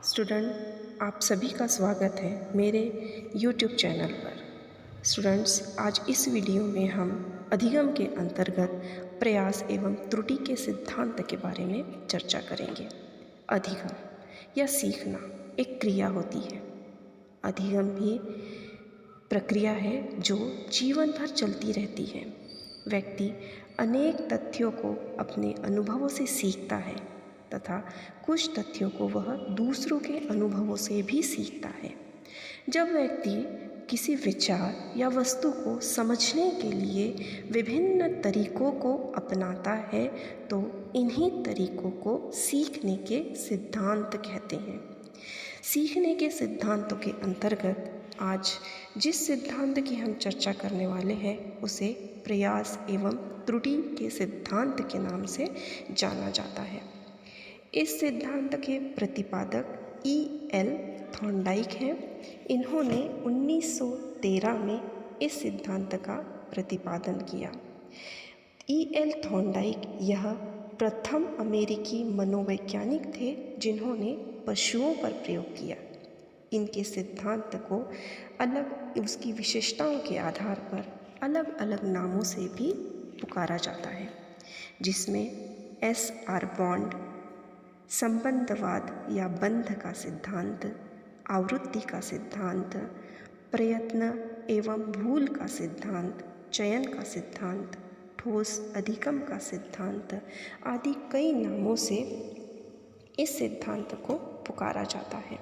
Student, आप सभी का स्वागत है मेरे YouTube चैनल पर। स्टूडेंट्स, आज इस वीडियो में हम अधिगम के अंतर्गत प्रयास एवं त्रुटि के सिद्धांत के बारे में चर्चा करेंगे। अधिगम या सीखना एक क्रिया होती है। अधिगम भी प्रक्रिया है जो जीवन भर चलती रहती है। व्यक्ति अनेक तथ्यों को अपने अनुभवों से सीखता है तथा कुछ तथ्यों को वह दूसरों के अनुभवों से भी सीखता है। जब व्यक्ति किसी विचार या वस्तु को समझने के लिए विभिन्न तरीकों को अपनाता है तो इन्हीं तरीकों को सीखने के सिद्धांत कहते हैं। सीखने के सिद्धांतों के अंतर्गत आज जिस सिद्धांत की हम चर्चा करने वाले हैं उसे प्रयास एवं त्रुटि के सिद्धांत के नाम से जाना जाता है। इस सिद्धांत के प्रतिपादक E.L. थॉर्नडाइक हैं। इन्होंने 1913 में इस सिद्धांत का प्रतिपादन किया। E.L. थॉर्नडाइक यह प्रथम अमेरिकी मनोवैज्ञानिक थे जिन्होंने पशुओं पर प्रयोग किया। इनके सिद्धांत को अलग उसकी विशेषताओं के आधार पर अलग अलग नामों से भी पुकारा जाता है, जिसमें S.R. बॉन्ड, संबंधवाद या बंध का सिद्धांत, आवृत्ति का सिद्धांत, प्रयत्न एवं भूल का सिद्धांत, चयन का सिद्धांत, ठोस अधिगम का सिद्धांत आदि कई नामों से इस सिद्धांत को पुकारा जाता है।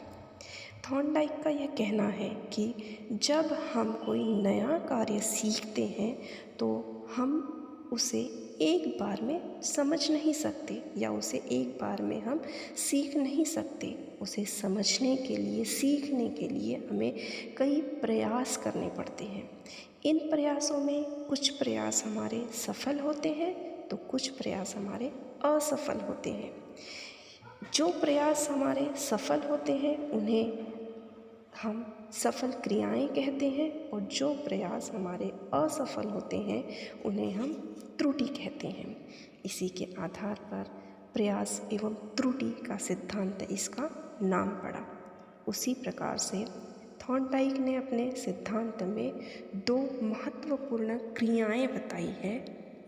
थॉर्नडाइक का यह कहना है कि जब हम कोई नया कार्य सीखते हैं तो हम उसे एक बार में समझ नहीं सकते या उसे एक बार में हम सीख नहीं सकते। उसे समझने के लिए, सीखने के लिए हमें कई प्रयास करने पड़ते हैं। इन प्रयासों में कुछ प्रयास हमारे सफल होते हैं तो कुछ प्रयास हमारे असफल होते हैं। जो प्रयास हमारे सफल होते हैं उन्हें हम सफल क्रियाएं कहते हैं और जो प्रयास हमारे असफल होते हैं उन्हें हम त्रुटि कहते हैं। इसी के आधार पर प्रयास एवं त्रुटि का सिद्धांत इसका नाम पड़ा। उसी प्रकार से थॉर्नडाइक ने अपने सिद्धांत में दो महत्वपूर्ण क्रियाएं बताई है।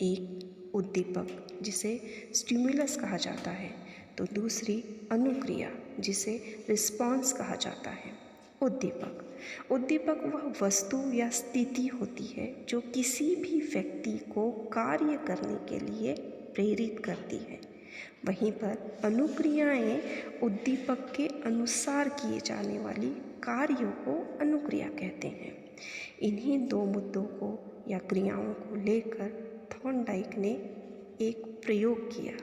एक उद्दीपक जिसे स्टिमुलस कहा जाता है तो दूसरी अनुक्रिया जिसे रिस्पॉन्स कहा जाता है। उद्दीपक वह वस्तु या स्थिति होती है जो किसी भी व्यक्ति को कार्य करने के लिए प्रेरित करती है। वहीं पर अनुक्रियाएं उद्दीपक के अनुसार किए जाने वाली कार्यों को अनुक्रिया कहते हैं। इन्हीं दो मुद्दों को या क्रियाओं को लेकर थॉर्नडाइक ने एक प्रयोग किया।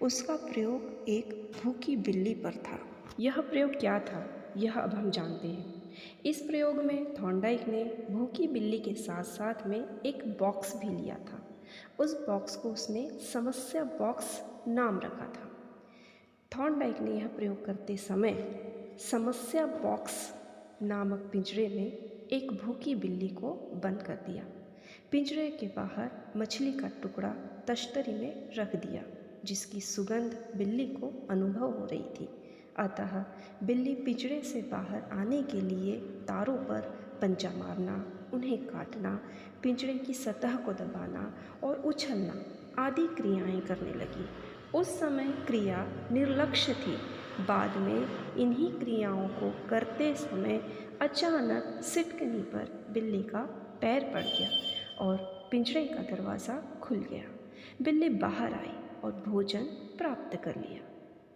उसका प्रयोग एक भूखी बिल्ली पर था। यह प्रयोग क्या था यह अब हम जानते हैं। इस प्रयोग में थॉर्नडाइक ने भूखी बिल्ली के साथ साथ में एक बॉक्स भी लिया था। उस बॉक्स को उसने समस्या बॉक्स नाम रखा था। थॉर्नडाइक ने यह प्रयोग करते समय समस्या बॉक्स नामक पिंजरे में एक भूखी बिल्ली को बंद कर दिया। पिंजरे के बाहर मछली का टुकड़ा तश्तरी में रख दिया जिसकी सुगंध बिल्ली को अनुभव हो रही थी। अतः बिल्ली पिंजरे से बाहर आने के लिए तारों पर पंजा मारना, उन्हें काटना, पिंजरे की सतह को दबाना और उछलना आदि क्रियाएं करने लगी। उस समय क्रिया निर्लक्ष्य थी। बाद में इन्हीं क्रियाओं को करते समय अचानक सिटकनी पर बिल्ली का पैर पड़ गया और पिंजरे का दरवाज़ा खुल गया। बिल्ली बाहर आई और भोजन प्राप्त कर लिया।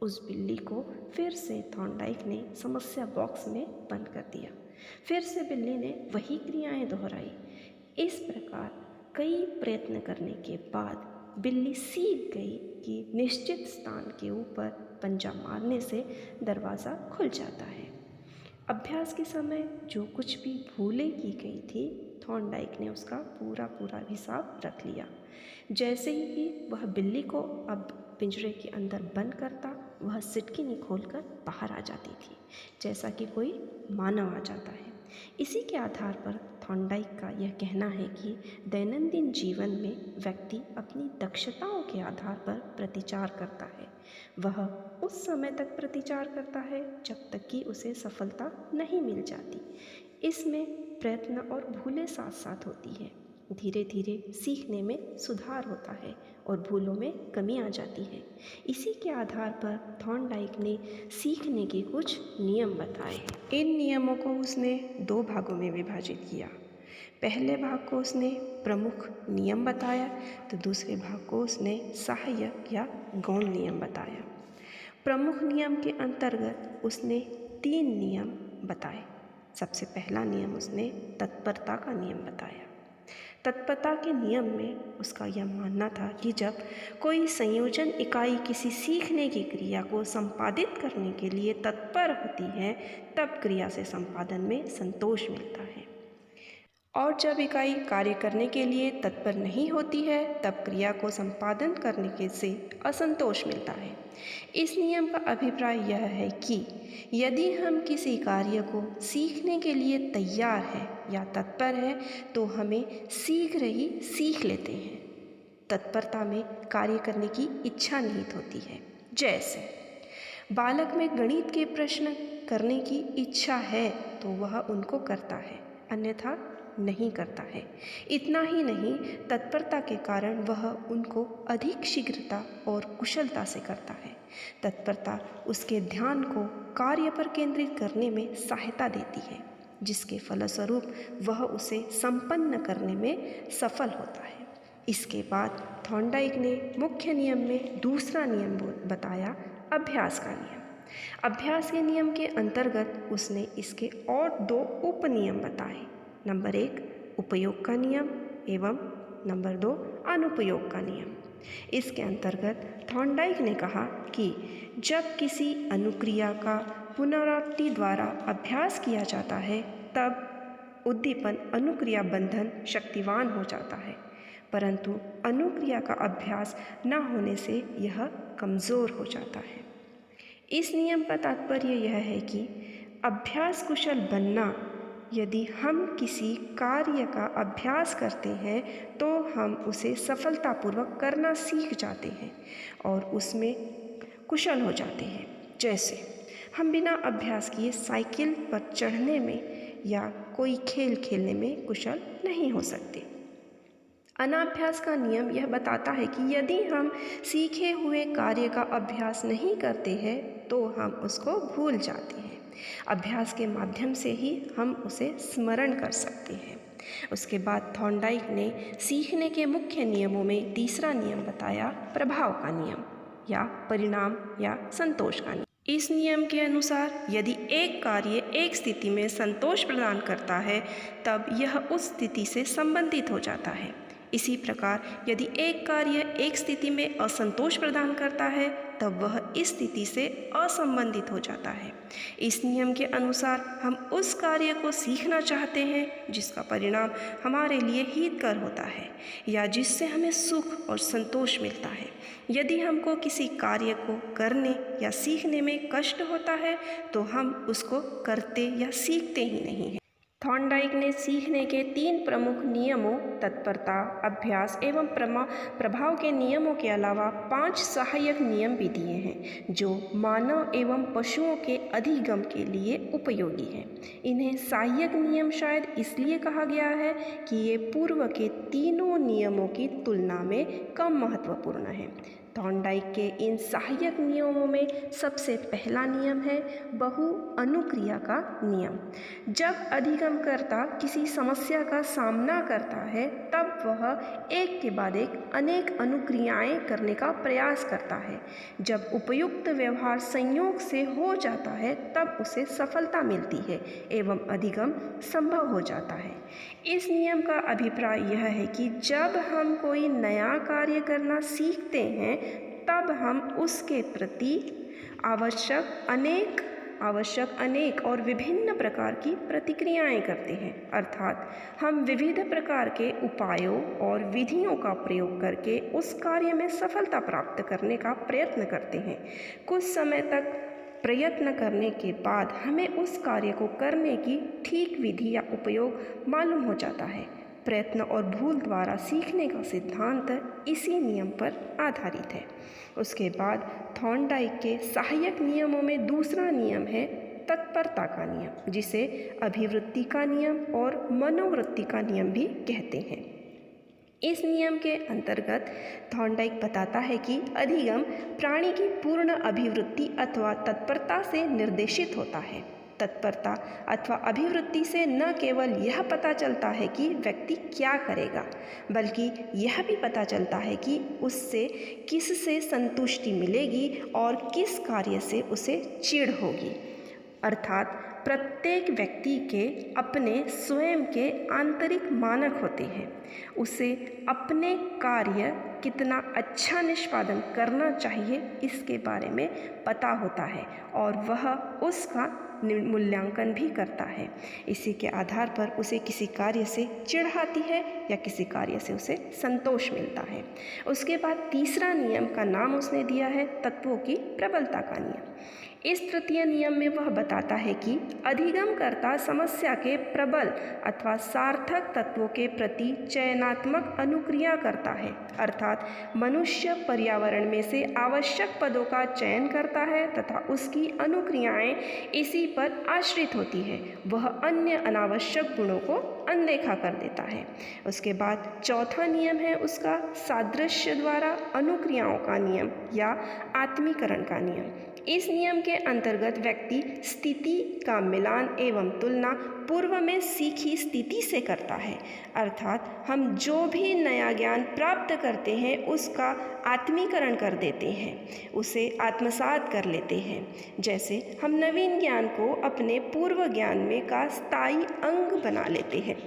उस बिल्ली को फिर से थॉर्नडाइक ने समस्या बॉक्स में बंद कर दिया। फिर से बिल्ली ने वही क्रियाएं दोहराई। इस प्रकार कई प्रयत्न करने के बाद बिल्ली सीख गई कि निश्चित स्थान के ऊपर पंजा मारने से दरवाज़ा खुल जाता है। अभ्यास के समय जो कुछ भी भूलें की गई थी थॉर्नडाइक ने उसका पूरा हिसाब रख लिया। जैसे ही वह बिल्ली को अब पिंजरे के अंदर बंद करता वह सिटकिनी खोलकर बाहर आ जाती थी, जैसा कि कोई मानव आ जाता है। इसी के आधार पर थॉर्नडाइक का यह कहना है कि दैनंदिन जीवन में व्यक्ति अपनी दक्षताओं के आधार पर प्रतिचार करता है। वह उस समय तक प्रतिचार करता है जब तक कि उसे सफलता नहीं मिल जाती। इसमें प्रयत्न और भूलें साथ साथ होती हैं। धीरे धीरे सीखने में सुधार होता है और भूलों में कमी आ जाती है। इसी के आधार पर थॉर्नडाइक ने सीखने के कुछ नियम बताए। इन नियमों को उसने 2 भागों में विभाजित किया। पहले भाग को उसने प्रमुख नियम बताया तो दूसरे भाग को उसने सहायक या गौण नियम बताया। प्रमुख नियम के अंतर्गत उसने 3 नियम बताए। सबसे पहला नियम उसने तत्परता का नियम बताया। तत्परता के नियम में उसका यह मानना था कि जब कोई संयोजन इकाई किसी सीखने की क्रिया को संपादित करने के लिए तत्पर होती है तब क्रिया से संपादन में संतोष मिलता है, और जब इकाई कार्य करने के लिए तत्पर नहीं होती है तब क्रिया को संपादन करने के से असंतोष मिलता है। इस नियम का अभिप्राय यह है कि यदि हम किसी कार्य को सीखने के लिए तैयार है या तत्पर है तो हमें शीघ्र ही सीख लेते हैं। तत्परता में कार्य करने की इच्छा निहित होती है। जैसे बालक में गणित के प्रश्न करने की इच्छा है तो वह उनको करता है, अन्यथा नहीं करता है। इतना ही नहीं, तत्परता के कारण वह उनको अधिक शीघ्रता और कुशलता से करता है। तत्परता उसके ध्यान को कार्य पर केंद्रित करने में सहायता देती है, जिसके फलस्वरूप वह उसे संपन्न करने में सफल होता है। इसके बाद थॉर्नडाइक ने मुख्य नियम में दूसरा नियम बताया, अभ्यास का नियम। अभ्यास के नियम के अंतर्गत उसने इसके और 2 उपनियम बताए। नंबर 1 उपयोग का नियम एवं नंबर 2 अनुपयोग का नियम। इसके अंतर्गत थॉर्नडाइक ने कहा कि जब किसी अनुक्रिया का पुनरावृत्ति द्वारा अभ्यास किया जाता है तब उद्दीपन अनुक्रिया बंधन शक्तिवान हो जाता है, परंतु अनुक्रिया का अभ्यास न होने से यह कमज़ोर हो जाता है। इस नियम का तात्पर्य यह है कि अभ्यास कुशल बनना, यदि हम किसी कार्य का अभ्यास करते हैं तो हम उसे सफलतापूर्वक करना सीख जाते हैं और उसमें कुशल हो जाते हैं। जैसे हम बिना अभ्यास किए साइकिल पर चढ़ने में या कोई खेल खेलने में कुशल नहीं हो सकते। अनाभ्यास का नियम यह बताता है कि यदि हम सीखे हुए कार्य का अभ्यास नहीं करते हैं तो हम उसको भूल जाते हैं। अभ्यास के माध्यम से ही हम उसे स्मरण कर सकते हैं। उसके बाद थॉर्नडाइक ने सीखने के मुख्य नियमों में तीसरा नियम बताया, प्रभाव का नियम या परिणाम या संतोष का नियम। इस नियम के अनुसार यदि एक कार्य एक स्थिति में संतोष प्रदान करता है तब यह उस स्थिति से संबंधित हो जाता है। इसी प्रकार यदि एक कार्य एक स्थिति में असंतोष प्रदान करता है तब वह इस स्थिति से असंबंधित हो जाता है। इस नियम के अनुसार हम उस कार्य को सीखना चाहते हैं जिसका परिणाम हमारे लिए हितकर होता है या जिससे हमें सुख और संतोष मिलता है। यदि हमको किसी कार्य को करने या सीखने में कष्ट होता है तो हम उसको करते या सीखते ही नहीं हैं। थॉर्नडाइक ने सीखने के 3 प्रमुख नियमों तत्परता, अभ्यास एवं प्रभाव के नियमों के अलावा 5 सहायक नियम भी दिए हैं जो मानव एवं पशुओं के अधिगम के लिए उपयोगी हैं। इन्हें सहायक नियम शायद इसलिए कहा गया है कि ये पूर्व के तीनों नियमों की तुलना में कम महत्वपूर्ण हैं। थॉर्नडाइक के इन सहायक नियमों में सबसे पहला नियम है बहु अनुक्रिया का नियम। जब अधिगमकर्ता किसी समस्या का सामना करता है तब वह एक के बाद एक अनेक अनुक्रियाएं करने का प्रयास करता है। जब उपयुक्त व्यवहार संयोग से हो जाता है तब उसे सफलता मिलती है एवं अधिगम संभव हो जाता है। इस नियम का अभिप्राय यह है कि जब हम कोई नया कार्य करना सीखते हैं तब हम उसके प्रति आवश्यक अनेक और विभिन्न प्रकार की प्रतिक्रियाएं करते हैं, अर्थात हम विविध प्रकार के उपायों और विधियों का प्रयोग करके उस कार्य में सफलता प्राप्त करने का प्रयत्न करते हैं। कुछ समय तक प्रयत्न करने के बाद हमें उस कार्य को करने की ठीक विधि या उपयोग मालूम हो जाता है। प्रयत्न और भूल द्वारा सीखने का सिद्धांत इसी नियम पर आधारित है। उसके बाद थॉर्नडाइक के सहायक नियमों में दूसरा नियम है तत्परता का नियम, जिसे अभिवृत्ति का नियम और मनोवृत्ति का नियम भी कहते हैं। इस नियम के अंतर्गत थॉर्नडाइक बताता है कि अधिगम प्राणी की पूर्ण अभिवृत्ति अथवा तत्परता से निर्देशित होता है। तत्परता अथवा अभिवृत्ति से न केवल यह पता चलता है कि व्यक्ति क्या करेगा, बल्कि यह भी पता चलता है कि उससे किससे संतुष्टि मिलेगी और किस कार्य से उसे चिढ़ होगी। अर्थात प्रत्येक व्यक्ति के अपने स्वयं के आंतरिक मानक होते हैं। उसे अपने कार्य कितना अच्छा निष्पादन करना चाहिए इसके बारे में पता होता है और वह उसका मूल्यांकन भी करता है। इसी के आधार पर उसे किसी कार्य से चिढ़ आती है या किसी कार्य से उसे संतोष मिलता है। उसके बाद तीसरा नियम का नाम उसने दिया है तत्वों की प्रबलता का नियम। इस तृतीय नियम में वह बताता है कि अधिगमकर्ता समस्या के प्रबल अथवा सार्थक तत्वों के प्रति चयनात्मक अनुक्रिया करता है। अर्थात मनुष्य पर्यावरण में से आवश्यक पदों का चयन करता है तथा उसकी अनुक्रियाएं इसी पर आश्रित होती है। वह अन्य अनावश्यक गुणों को अनदेखा कर देता है। उसके बाद चौथा नियम है उसका सादृश्य द्वारा अनुक्रियाओं का नियम या आत्मीकरण का नियम। इस नियम के अंतर्गत व्यक्ति स्थिति का मिलान एवं तुलना पूर्व में सीखी स्थिति से करता है। अर्थात हम जो भी नया ज्ञान प्राप्त करते हैं उसका आत्मीकरण कर देते हैं, उसे आत्मसात कर लेते हैं। जैसे हम नवीन ज्ञान को अपने पूर्व ज्ञान में का स्थायी अंग बना लेते हैं।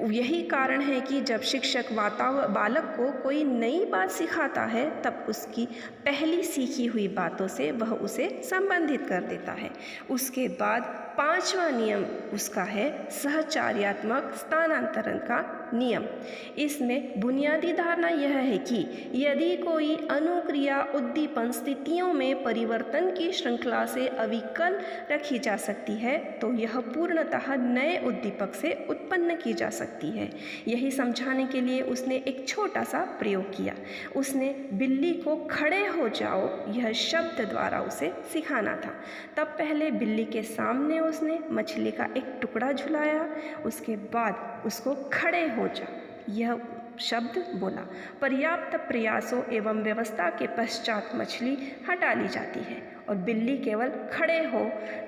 यही कारण है कि जब शिक्षक बालक को कोई नई बात सिखाता है तब उसकी पहली सीखी हुई बातों से वह उसे संबंधित कर देता है। उसके बाद पांचवा नियम उसका है सहचार्यात्मक स्थानांतरण का नियम। इसमें बुनियादी धारणा यह है कि यदि कोई अनुक्रिया उद्दीपन स्थितियों में परिवर्तन की श्रृंखला से अविकल रखी जा सकती है तो यह पूर्णतः नए उद्दीपक से उत्पन्न की जा सकती है। यही समझाने के लिए उसने एक छोटा सा प्रयोग किया। उसने बिल्ली को खड़े हो जाओ यह शब्द द्वारा उसे सिखाना था। तब पहले बिल्ली के सामने उसने मछली का एक टुकड़ा झुलाया, उसके बाद उसको खड़े हो जा यह शब्द बोला। पर्याप्त प्रयासों एवं व्यवस्था के पश्चात मछली हटा ली जाती है और बिल्ली केवल खड़े हो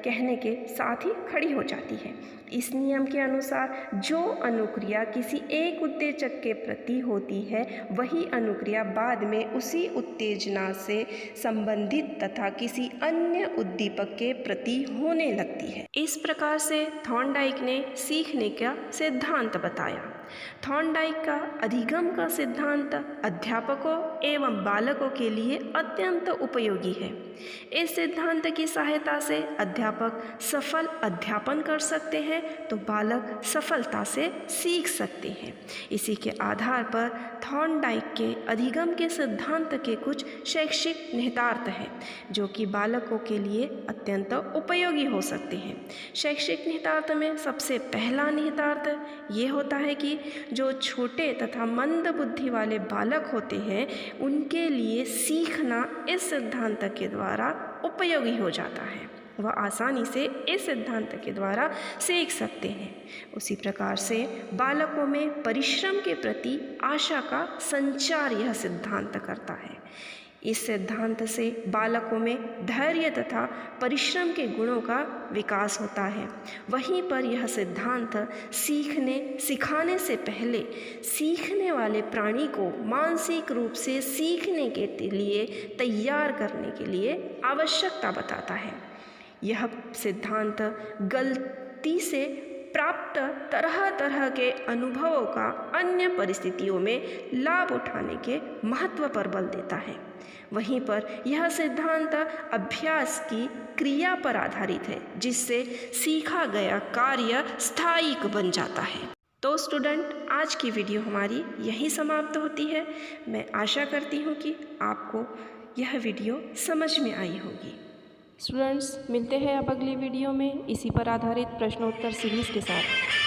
कहने के साथ ही खड़ी हो जाती है। इस नियम के अनुसार जो अनुक्रिया किसी एक उत्तेजक के प्रति होती है वही अनुक्रिया बाद में उसी उत्तेजना से संबंधित तथा किसी अन्य उद्दीपक के प्रति होने लगती है। इस प्रकार से थॉर्नडाइक ने सीखने का सिद्धांत बताया। थॉर्नडाइक का अधिगम का सिद्धांत अध्यापकों एवं बालकों के लिए अत्यंत उपयोगी है। इस सिद्धांत की सहायता से अध्यापक सफल अध्यापन कर सकते हैं तो बालक सफलता से सीख सकते हैं। इसी के आधार पर थॉर्नडाइक के अधिगम के सिद्धांत के कुछ शैक्षिक निहितार्थ हैं जो कि बालकों के लिए अत्यंत उपयोगी हो सकते हैं। शैक्षिक निहितार्थ में सबसे पहला निहितार्थ ये होता है कि जो छोटे तथा मंद बुद्धि वाले बालक होते हैं उनके लिए सीखना इस सिद्धांत के द्वारा उपयोगी हो जाता है। वह आसानी से इस सिद्धांत के द्वारा सीख सकते हैं। उसी प्रकार से बालकों में परिश्रम के प्रति आशा का संचार यह सिद्धांत करता है। इस सिद्धांत से बालकों में धैर्य तथा परिश्रम के गुणों का विकास होता है। वहीं पर यह सिद्धांत सिखाने से पहले सीखने वाले प्राणी को मानसिक रूप से सीखने के लिए तैयार करने के लिए आवश्यकता बताता है। यह सिद्धांत गलती से प्राप्त तरह तरह के अनुभवों का अन्य परिस्थितियों में लाभ उठाने के महत्व पर बल देता है। वहीं पर यह सिद्धांत अभ्यास की क्रिया पर आधारित है जिससे सीखा गया कार्य स्थायी बन जाता है। तो स्टूडेंट, आज की वीडियो हमारी यहीं समाप्त होती है। मैं आशा करती हूँ कि आपको यह वीडियो समझ में आई होगी। स्टूडेंट्स, मिलते हैं अब अगली वीडियो में इसी पर आधारित प्रश्नोत्तर सीरीज़ के साथ।